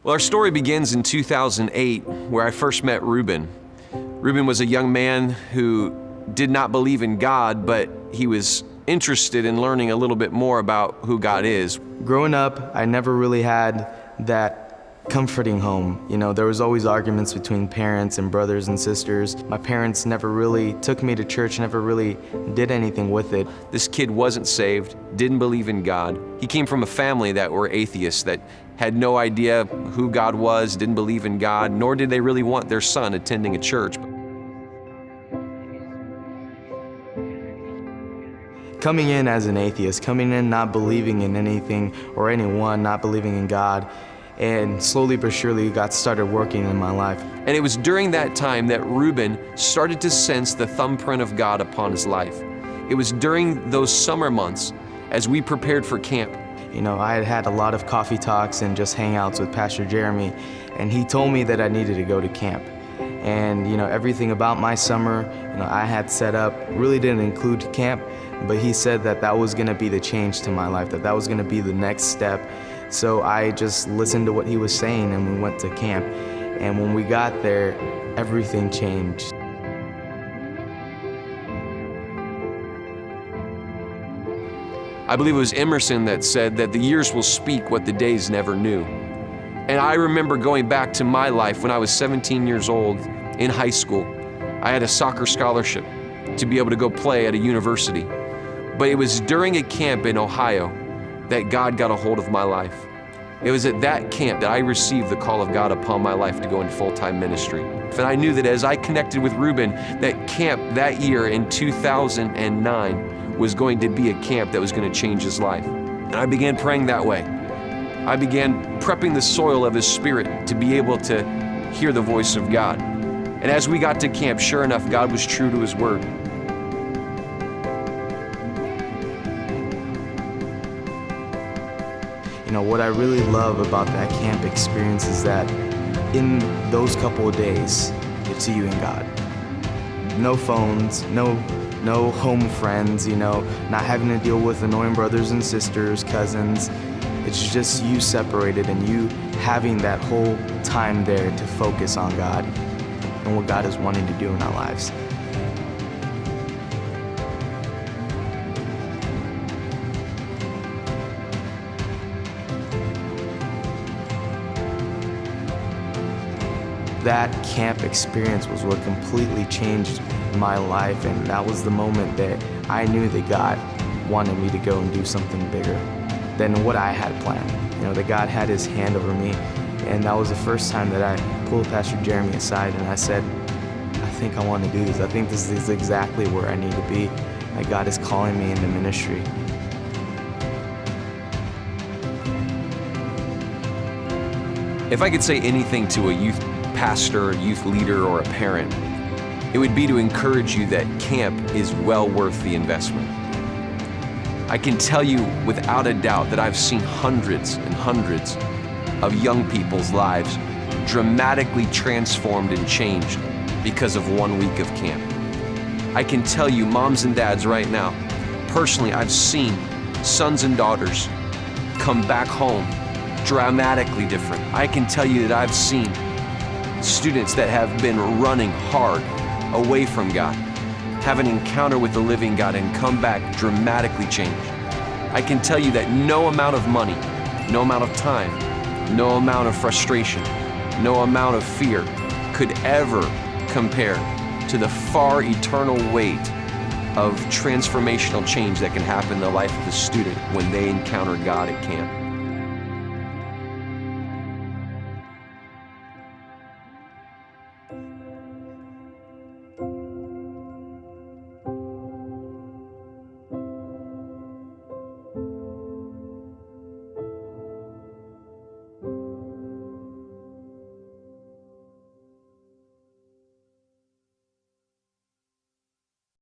Well, our story begins in 2008, where I first met Ruben. Ruben was a young man who did not believe in God, but he was interested in learning a little bit more about who God is. Growing up, I never really had that comforting home. You know, there was always arguments between parents and brothers and sisters. My parents never really took me to church, never really did anything with it. This kid wasn't saved, didn't believe in God. He came from a family that were atheists, that had no idea who God was, didn't believe in God, nor did they really want their son attending a church. Coming in as an atheist, coming in not believing in anything or anyone, not believing in God, and slowly but surely got started working in my life. And it was during that time that Ruben started to sense the thumbprint of God upon his life. It was during those summer months as we prepared for camp. You know, I had had a lot of coffee talks and just hangouts with Pastor Jeremy, and he told me that I needed to go to camp. And you know, everything about my summer, you know, I had set up really didn't include camp, but he said that that was gonna be the change to my life, that that was gonna be the next step. So I just listened to what he was saying and we went to camp. And when we got there, everything changed. I believe it was Emerson that said that the years will speak what the days never knew. And I remember going back to my life when I was 17 years old in high school. I had a soccer scholarship to be able to go play at a university. But it was during a camp in Ohio that God got a hold of my life. It was at that camp that I received the call of God upon my life to go into full-time ministry. And I knew that as I connected with Ruben, that camp that year in 2009 was going to be a camp that was going to change his life. And I began praying that way. I began prepping the soil of his spirit to be able to hear the voice of God. And as we got to camp, sure enough, God was true to his word. You know, what I really love about that camp experience is that in those couple of days, it's you and God. No phones, no home friends, you know, not having to deal with annoying brothers and sisters, cousins. It's just you separated and you having that whole time there to focus on God and what God is wanting to do in our lives. That camp experience was what completely changed my life, and that was the moment that I knew that God wanted me to go and do something bigger than what I had planned. You know, that God had his hand over me, and that was the first time that I pulled Pastor Jeremy aside and I said, I think I want to do this. I think this is exactly where I need to be. That God is calling me into ministry. If I could say anything to a youth pastor, a youth leader, or a parent, it would be to encourage you that camp is well worth the investment. I can tell you without a doubt that I've seen hundreds and hundreds of young people's lives dramatically transformed and changed because of 1 week of camp. I can tell you, moms and dads right now, personally, I've seen sons and daughters come back home dramatically different. I can tell you that I've seen students that have been running hard away from God have an encounter with the living God and come back dramatically changed. I can tell you that no amount of money, no amount of time, no amount of frustration, no amount of fear could ever compare to the far eternal weight of transformational change that can happen in the life of a student when they encounter God at camp.